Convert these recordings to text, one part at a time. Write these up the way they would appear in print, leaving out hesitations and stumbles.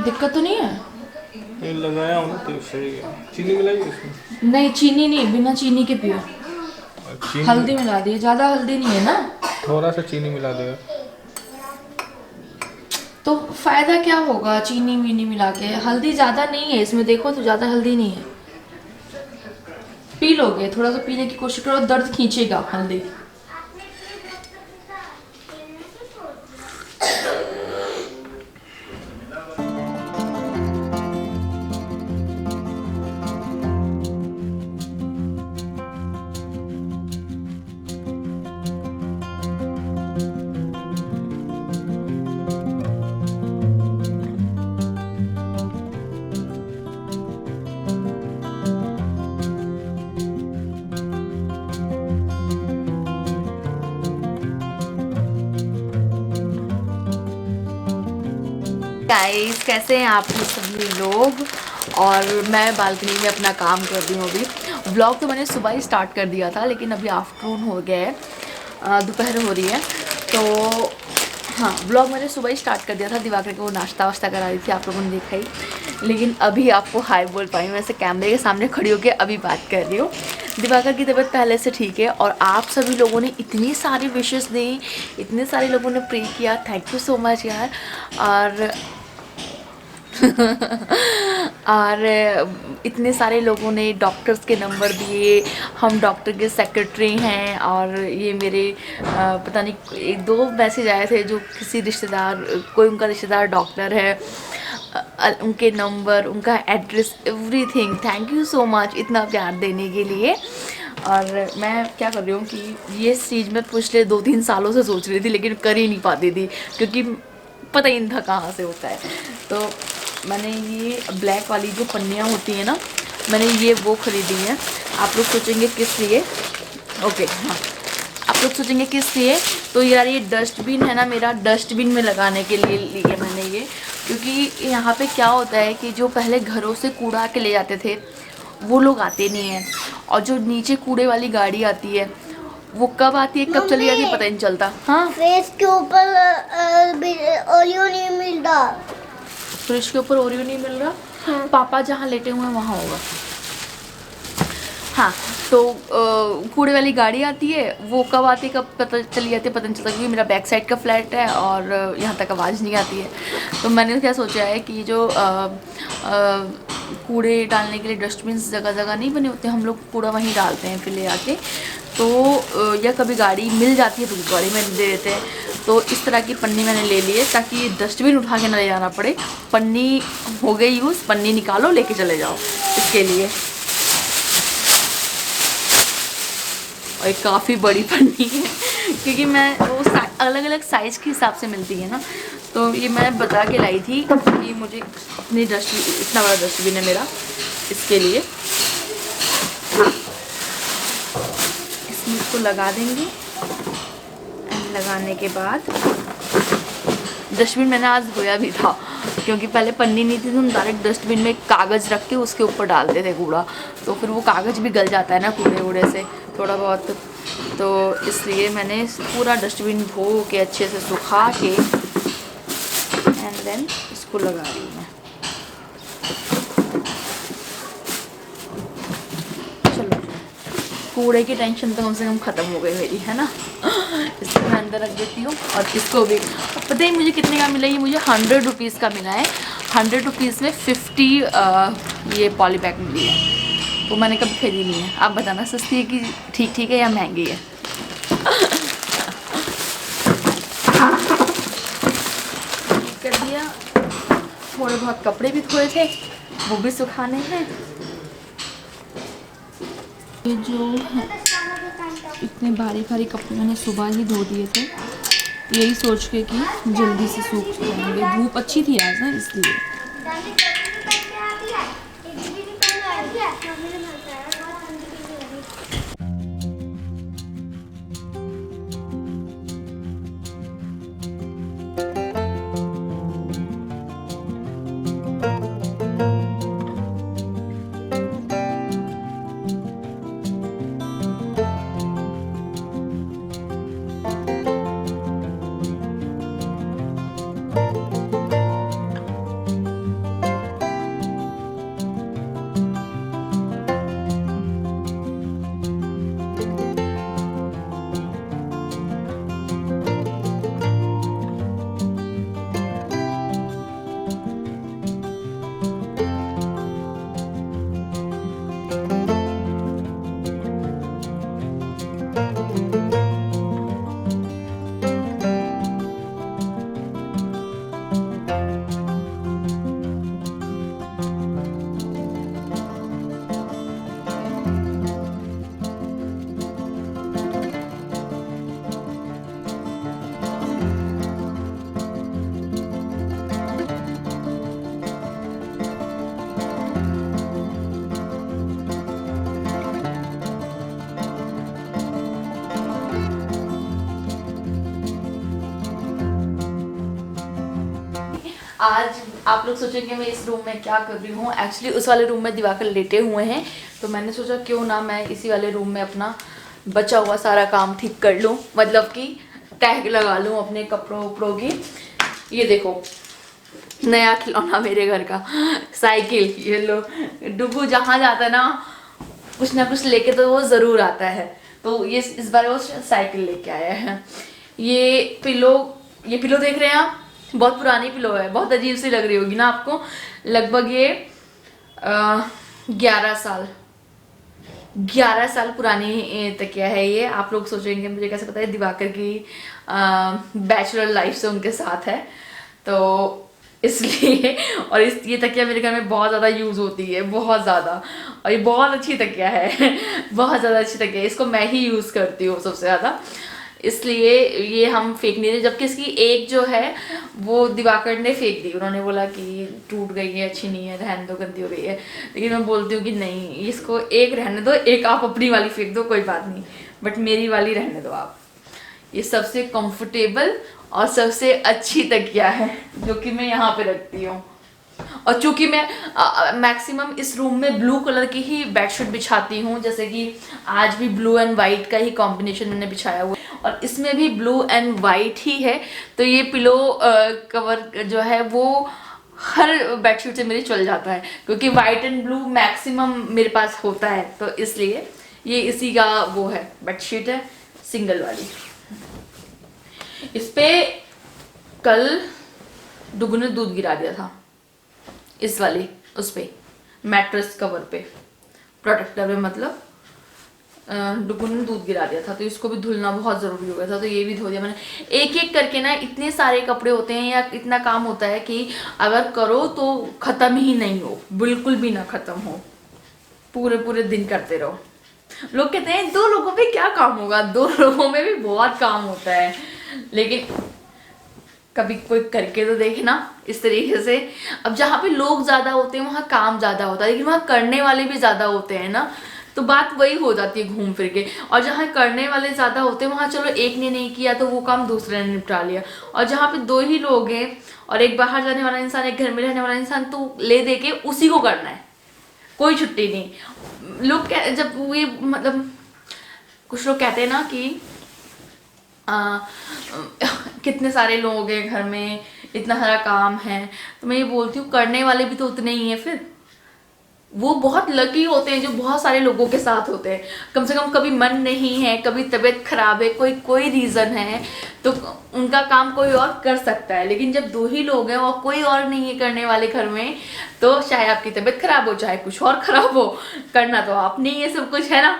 दिक्कत तो नहीं है? ये लगाया हूँ तो सही है। चीनी मिलाई है इसमें? नहीं चीनी नहीं, बिना चीनी के पियो। चीनी हल्दी मिला दी, ज्यादा हल्दी नहीं है ना? थोड़ा सा चीनी मिला दो। तो फायदा क्या होगा चीनी वीनी मिला के? हल्दी ज्यादा नहीं है इसमें, देखो तो ज्यादा हल्दी नहीं है। पी लोगे, थोड़ा सा पीने की कोशिश करो, दर्द खींचेगा हल्दी। गाइस कैसे हैं आप सभी लोग? और मैं बालकनी में अपना काम कर रही हूँ अभी। व्लॉग तो मैंने सुबह ही स्टार्ट कर दिया था, लेकिन अभी आफ्टरनून हो गया है, दोपहर हो रही है। तो हाँ, व्लॉग मैंने सुबह ही स्टार्ट कर दिया था। दिवाकर को नाश्ता वाश्ता करा रही थी, आप लोगों ने देखा ही। लेकिन अभी आपको हाय बोल पाई, मैं ऐसे कैमरे के सामने खड़ी होकर अभी बात कर रही हूँ। दिवाकर की तबीयत पहले से ठीक है, और आप सभी लोगों ने इतनी सारी विशेस दी, इतने सारे लोगों ने प्रे किया, थैंक यू सो मच यार। और इतने सारे लोगों ने डॉक्टर्स के नंबर दिए। हम डॉक्टर के सेक्रेटरी हैं, और ये मेरे पता नहीं एक दो मैसेज आए थे जो किसी रिश्तेदार, कोई उनका रिश्तेदार डॉक्टर है, उनके नंबर, उनका address, everything. Thank you so much इतना प्यार देने के लिए। और मैं क्या कर रही हूँ कि ये चीज़ मैं पिछले 2-3 सालों से सोच रही थी, लेकिन कर ही नहीं पाती थी, क्योंकि पता ही नहीं था कहाँ से होता है। तो मैंने ये ब्लैक वाली जो पन्नियाँ होती हैं ना, मैंने ये वो ख़रीदी है। आप लोग सोचेंगे किस लिए? ओके हाँ, आप लोग सोचेंगे किस लिए? तो यार ये डस्टबिन है ना, मेरा डस्टबिन में लगाने के लिए लिए मैंने ये। क्योंकि यहाँ पे क्या होता है कि जो पहले घरों से कूड़ा के ले जाते थे वो लोग आते नहीं हैं, और जो नीचे कूड़े वाली गाड़ी आती है वो कब आती है कब चली जाती है पता ही नहीं चलता। हाँ, फेस के ऊपर ओरियो नहीं मिल रहा। फ्रिज के ऊपर ओरियो नहीं मिल रहा? हाँ। पापा जहाँ लेटे हुए हैं वहाँ होगा। हाँ, तो कूड़े वाली गाड़ी आती है, वो कब आती है कब पता चली जाती है पता नहीं चलता, क्योंकि मेरा बैक साइड का फ्लैट है और यहाँ तक आवाज़ नहीं आती है। तो मैंने क्या सोचा है कि जो कूड़े डालने के लिए डस्टबिन जगह जगह नहीं बने होते, हम लोग कूड़ा वहीं डालते हैं फिर ले आके। तो या कभी गाड़ी मिल जाती है तो गाड़ी में दे देते हैं। तो इस तरह की पन्नी मैंने ले ली है, ताकि ये डस्टबिन उठा के ना ले जाना पड़े। पन्नी हो गई यूज़, पन्नी निकालो लेके चले जाओ, इसके लिए। और ये काफ़ी बड़ी पन्नी है क्योंकि मैं वो अलग अलग साइज़ के हिसाब से मिलती है ना, तो ये मैं बता के लाई थी कि मुझे अपनी इतना बड़ा डस्टबिन है मेरा, इसके लिए इसमें इसको लगा देंगे। एंड लगाने के बाद डस्टबिन मैंने आज धोया भी था क्योंकि पहले पन्नी नहीं थी तो हम डायरेक्ट डस्टबिन में कागज़ रख के उसके ऊपर डालते थे कूड़ा, तो फिर वो कागज़ भी गल जाता है ना कूड़े वूड़े से थोड़ा बहुत, तो इसलिए मैंने पूरा डस्टबिन धो के अच्छे से सुखा के एंड देन इसको लगा रही हूँ मैं। चलो कूड़े की टेंशन तो कम से कम ख़त्म हो गई मेरी, है ना। इसको मैं अंदर रख देती हूँ और इसको भी, पता ही मुझे कितने का मिला, ये मुझे 100 रुपीज़ का मिला है। 100 रुपीज़ में 50 ये पॉली बैग मिली है, तो मैंने कभी खरीदी नहीं है। आप बताना सस्ती है कि ठीक है या महंगी है। कर दिया, थोड़े बहुत कपड़े भी धोए थे वो भी सुखाने हैं। ये जो है इतने भारी भारी कपड़े मैंने सुबह ही धो दिए थे, यही सोच के कि जल्दी से सूख जाएंगे। धूप अच्छी थी आज ना, इसलिए। आज आप लोग सोचेंगे मैं इस रूम में क्या कर रही हूँ। एक्चुअली उस वाले रूम में दिवाकर लेटे हुए हैं, तो मैंने सोचा क्यों ना मैं इसी वाले रूम में अपना बचा हुआ सारा काम ठीक कर लूँ, मतलब कि टैग लगा लूँ अपने कपड़ों उपड़ों की। ये देखो नया खिलौना मेरे घर का साइकिल, ये लो। डुगू जहाँ जाता है ना कुछ ना कुछ लेके तो वो ज़रूर आता है, तो ये इस बार वो साइकिल लेके आया है। ये पिलो देख रहे हैं आप, बहुत पुरानी पिलो है, बहुत अजीब सी लग रही होगी ना आपको। लगभग ये 11 साल पुरानी तकिया है ये। आप लोग सोचेंगे मुझे कैसे पता है, दिवाकर की बैचलर लाइफ से उनके साथ है, तो इसलिए। और ये तकिया मेरे घर में बहुत ज़्यादा यूज़ होती है, बहुत ज़्यादा, और ये बहुत अच्छी तकिया है बहुत ज़्यादा अच्छी तकिया है। इसको मैं ही यूज़ करती हूँ सबसे ज़्यादा, इसलिए ये हम फेंक नहीं रहे। जबकि इसकी एक जो है वो दिवाकर ने फेंक दी, उन्होंने बोला कि टूट गई है, अच्छी नहीं है, रहने दो, गंदी हो गई है। लेकिन मैं बोलती हूँ कि नहीं, इसको एक रहने दो, एक आप अपनी वाली फेंक दो, कोई बात नहीं, बट मेरी वाली रहने दो आप। ये सबसे कंफर्टेबल और सबसे अच्छी तकिया है जो कि मैं यहाँ पे रखती हूँ। और चूंकि मैं मैक्सिमम इस रूम में ब्लू कलर की ही बेडशीट बिछाती हूँ, जैसे कि आज भी ब्लू एंड वाइट का ही कॉम्बिनेशन मैंने बिछाया हुआ है, और इसमें भी ब्लू एंड वाइट ही है, तो ये पिलो कवर जो है वो हर बेडशीट से मेरी चल जाता है, क्योंकि वाइट एंड ब्लू मैक्सिमम मेरे पास होता है, तो इसलिए ये इसी का वो है, बेडशीट है सिंगल वाली। इस पे कल डुगू ने दूध गिरा दिया था, इस वाली उस पे मैट्रेस कवर पे, प्रोटेक्टर पे, मतलब डुगू ने दूध गिरा दिया था, तो इसको भी धुलना बहुत ज़रूरी हो गया था, तो ये भी धो दिया मैंने। एक एक करके ना इतने सारे कपड़े होते हैं या इतना काम होता है कि अगर करो तो ख़त्म ही नहीं हो, बिल्कुल भी ना ख़त्म हो, पूरे पूरे दिन करते रहो। लोग कहते हैं 2 लोगों पे क्या काम होगा, 2 लोगों में भी बहुत काम होता है, लेकिन कभी कोई करके तो देखे ना इस तरीके से। अब जहाँ पे लोग ज्यादा होते हैं वहाँ काम ज्यादा होता है, लेकिन वहाँ करने वाले भी ज्यादा होते हैं ना, तो बात वही हो जाती है घूम फिर के। और जहाँ करने वाले ज्यादा होते हैं वहाँ चलो एक ने नहीं किया तो वो काम दूसरे ने निपटा लिया, और जहाँ पे 2 ही लोग हैं और एक बाहर जाने वाला इंसान एक घर में रहने वाला इंसान, तो ले दे के उसी को करना है, कोई छुट्टी नहीं। लोग जब ये मतलब कुछ लोग कहते हैं ना कि कितने सारे लोग हैं घर में, इतना सारा काम है, तो मैं ये बोलती हूँ करने वाले भी तो उतने ही हैं। फिर वो बहुत लकी होते हैं जो बहुत सारे लोगों के साथ होते हैं। कम से कम कभी मन नहीं है, कभी तबीयत खराब है, कोई रीज़न है, तो उनका काम कोई और कर सकता है। लेकिन जब 2 ही लोग हैं और कोई और नहीं है करने वाले घर में, तो चाहे आपकी तबीयत खराब हो चाहे कुछ और खराब हो, करना तो आपने ही ये सब कुछ है ना।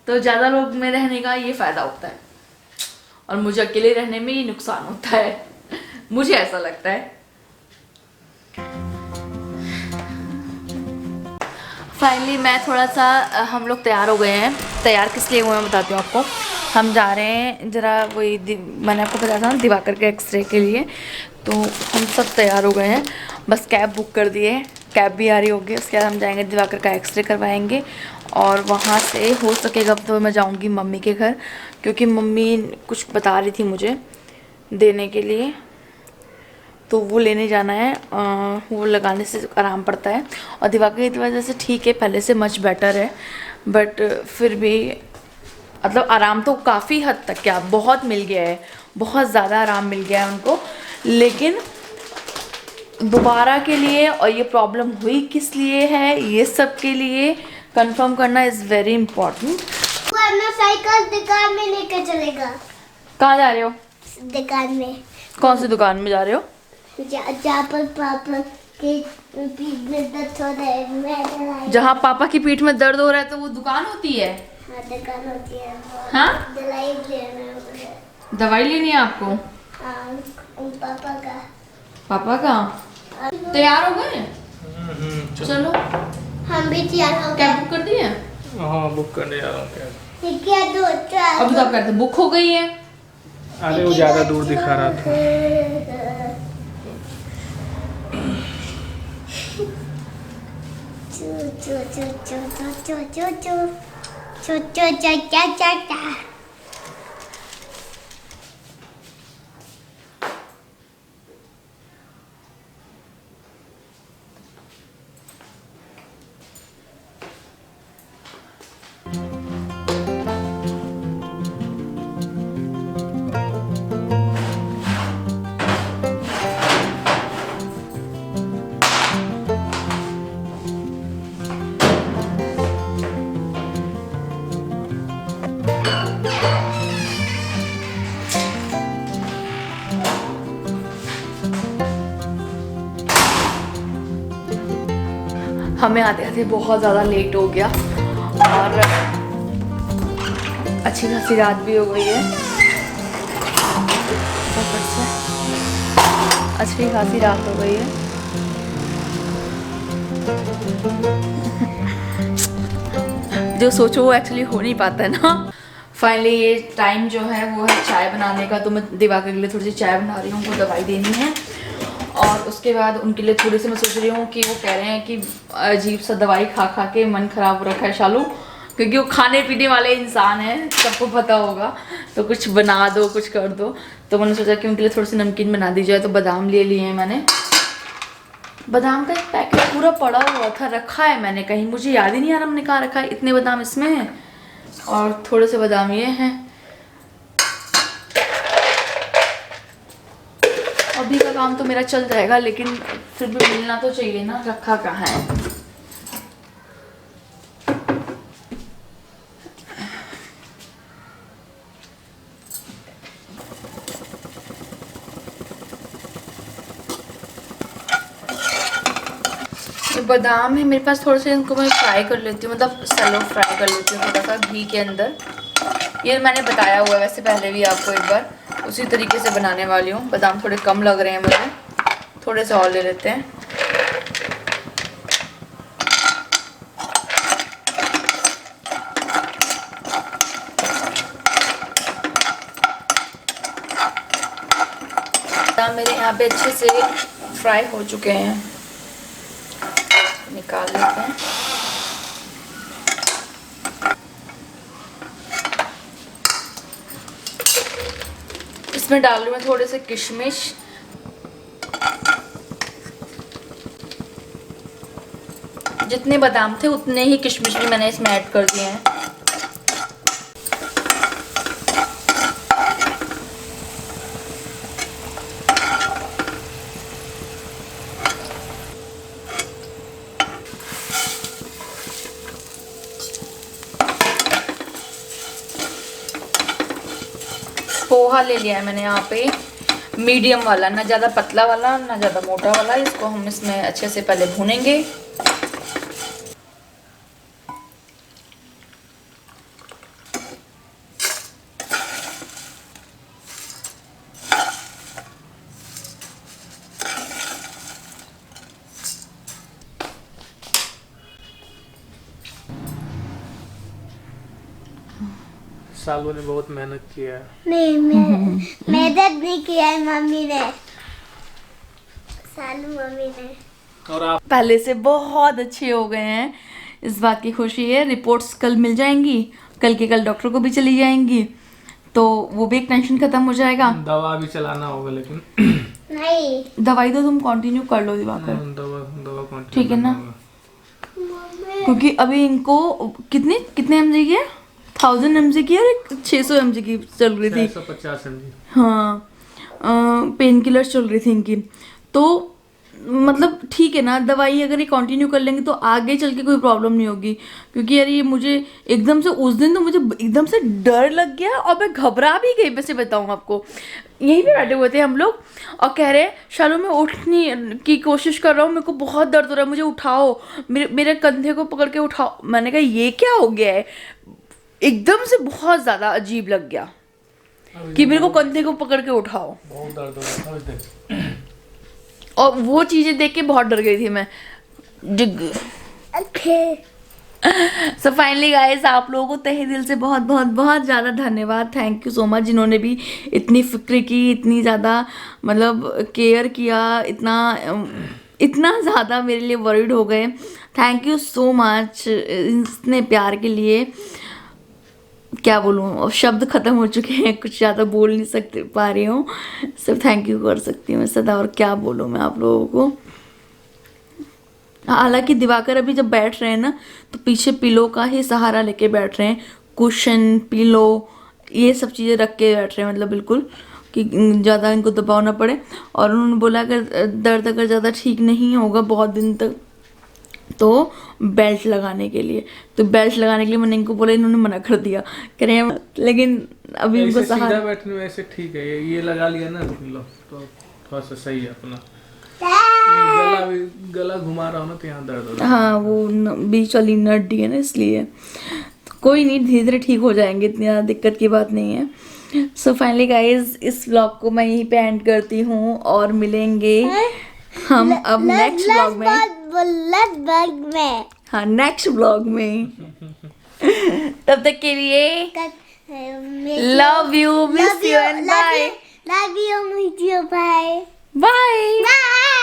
तो ज़्यादा लोग में रहने का ये फ़ायदा होता है, और मुझे अकेले रहने में ये नुकसान होता है, मुझे ऐसा लगता है। फाइनली मैं थोड़ा सा हम लोग तैयार हो गए हैं। तैयार किस लिए हुए हैं बताती हूँ आपको। हम जा रहे हैं ज़रा वही मैंने आपको बताया था ना दिवाकर के एक्सरे के लिए, तो हम सब तैयार हो गए हैं, बस कैब बुक कर दिए, कैब भी आ रही होगी। उसके बाद हम जाएंगे दिवाकर का एक्सरे करवाएंगे, और वहाँ से हो सकेगा तो मैं जाऊँगी मम्मी के घर, क्योंकि मम्मी कुछ बता रही थी मुझे देने के लिए, तो वो लेने जाना है। वो लगाने से आराम पड़ता है, और दिवाकर की वजह से ठीक है, पहले से मच बेटर है, बट फिर भी मतलब आराम तो काफ़ी हद तक क्या बहुत मिल गया है, बहुत ज़्यादा आराम मिल गया है उनको। लेकिन दोबारा के लिए, और ये प्रॉब्लम हुई किस लिए है, ये सब के लिए कंफर्म करना इज़ वेरी इम्पोर्टेंट। वो अपना साइकिल दुकान में लेकर चलेगा। कहाँ जा रहे हो? दुकान में। कौन सी दुकान में जा रहे हो? जहाँ पर पापा के पीठ में दर्द हो रहा है, मैं दवाई। जहाँ पापा की पीठ में दर्द हो रहा है तो वो दुकान होती है? हाँ, दुकान होती है। हाँ? दवाई लेना है। दवाई लेनी है आपको? हाँ, पापा का। पापा का? तैयार हो गए? चलो हम भी तैयार हो कैब गए। बुक कर दी है? हाँ बुक करने जा रहा हूँ कैब। ठीक है, दो चार। अब तो आप कहते बुक हो गई है। अरे वो ज़्यादा दूर दिखा रहा था। हमें आते आते बहुत ज़्यादा लेट हो गया, और अच्छी खासी रात भी हो गई है। ऊपर से अच्छी खासी रात हो गई है। जो सोचो वो एक्चुअली हो नहीं पाता है ना। फाइनली ये टाइम जो है वो है चाय बनाने का, तो मैं दिवाकर के लिए थोड़ी सी चाय बना रही हूँ, वो दवाई देनी है। और उसके बाद उनके लिए थोड़ी सी मैं सोच रही हूँ कि वो कह रहे हैं कि अजीब सा दवाई खा खा के मन ख़राब हो रखा है शालू, क्योंकि वो खाने पीने वाले इंसान हैं, सबको पता होगा, तो कुछ बना दो, कुछ कर दो। तो मैंने सोचा कि उनके लिए थोड़ी सी नमकीन बना दी जाए, तो बादाम ले लिए हैं मैंने। बादाम का एक पैकेट पूरा पड़ा हुआ था, रखा है मैंने कहीं, मुझे याद ही नहीं आ रहा हमने कहाँ रखा है। इतने बादाम इसमें हैं और थोड़े से बादाम ये हैं। अभी का काम तो मेरा चल जाएगा, लेकिन फिर भी मिलना तो चाहिए ना, रखा कहाँ है। बादाम है मेरे पास, थोड़े से इनको मैं फ्राई कर लेती हूँ, मतलब सैलो फ्राई कर लेती हूँ थोड़ा सा घी के अंदर। ये मैंने बताया हुआ है वैसे पहले भी आपको एक बार, उसी तरीके से बनाने वाली हूँ। बादाम थोड़े कम लग रहे हैं मुझे, थोड़े से और ले लेते हैं। बादाम मेरे यहाँ पे अच्छे से फ्राई हो चुके हैं, निकाल लेते हैं। इसमें डाल रही हूँ मैं थोड़े से किशमिश, जितने बादाम थे उतने ही किशमिश भी मैंने इसमें ऐड कर दिए हैं। पोहा ले लिया है मैंने यहाँ पे मीडियम वाला, ना ज़्यादा पतला वाला ना ज़्यादा मोटा वाला। इसको हम इसमें अच्छे से पहले भूनेंगे। सालों ने बहुत मेहनत किया है। नहीं, मैं मेहनत नहीं किया है, मम्मी ने, सालू मम्मी ने। और आप पहले से बहुत अच्छे हो गए हैं, इस बात की खुशी है। रिपोर्ट्स कल मिल जाएंगी, कल के कल डॉक्टर को भी चली जाएंगी, तो वो भी एक टेंशन खत्म हो जाएगा। दवा भी चलाना होगा, लेकिन नहीं, दवाई तो तुम कंटिन्यू कर लो दिवाकर, दवा continue ठीक है ना? करना होगा। क्योंकि अभी इनको कितने एमजी की है, 1000 mg की और एक 600 mg की चल रही थी। 650 mg। हाँ, पेन किलर्स चल रही थी इनकी। तो मतलब ठीक है ना, दवाई अगर ये कंटिन्यू कर लेंगे तो आगे चल के कोई प्रॉब्लम नहीं होगी। क्योंकि यार ये मुझे एकदम से उस दिन तो मुझे एकदम से डर लग गया और मैं घबरा भी गई। वैसे बताऊँ आपको, यहीं पे बैठे हुए थे हम लोग और कह रहे शालू मैं उठने की कोशिश कर रहा हूँ, मेरे को बहुत दर्द हो रहा है, मुझे उठाओ, मेरे कंधे को पकड़ के उठाओ। मैंने कहा ये क्या हो गया है, एकदम से बहुत ज़्यादा अजीब लग गया कि मेरे को कंधे को पकड़ के उठाओ। बहुत दर्द हो रहा था उस दिन। और वो चीज़ें देख के बहुत डर गई थी मैं। सो फाइनली गाइस, आप लोगों को तहे दिल से बहुत बहुत बहुत ज़्यादा धन्यवाद, थैंक यू सो मच, जिन्होंने भी इतनी फिक्र की, इतनी ज़्यादा मतलब केयर किया, इतना ज़्यादा मेरे लिए वरीड हो गए। थैंक यू सो मच इतने प्यार के लिए। क्या बोलूँ, शब्द ख़त्म हो चुके हैं, कुछ ज़्यादा बोल नहीं सकते पा रही हूँ, सिर्फ थैंक यू कर सकती हूँ मैं सदा। और क्या बोलूँ मैं आप लोगों को। हालांकि दिवाकर अभी जब बैठ रहे हैं ना, तो पीछे पिलो का ही सहारा लेके बैठ रहे हैं, कुशन, पिलो, ये सब चीज़ें रख के बैठ रहे हैं, मतलब बिल्कुल कि ज़्यादा इनको दबाव ना पड़े। और उन्होंने बोला अगर दर्द अगर ज़्यादा ठीक नहीं होगा बहुत दिन तक तो बेल्ट लगाने के लिए, तो बेल्ट लगाने के लिए मैंने इनको बोला, इन्होंने मना कर दिया, कह रहे हैं लेकिन अभी उनको ऐसे सीधा बैठने में ऐसे ठीक है, ये लगा लिया ना लो तो थोड़ा सा सही है अपना। गला घुमा रहा हूँ ना तो यहाँ दर्द हो रहा है। हाँ, वो बीच वाली नड्डी है ना, इसलिए। तो कोई नहीं, धीरे धीरे ठीक हो जाएंगे, इतनी ज़्यादा दिक्कत की बात नहीं है। सो फाइनली गाइज, इस व्लॉग को मैं यहीं पे एंड करती हूँ और मिलेंगे हम अब नेक्स्ट व्लॉग में। हाँ, नेक्स्ट व्लॉग में। तब तक के लिए love you, miss you and bye. Love you, baby. Bye.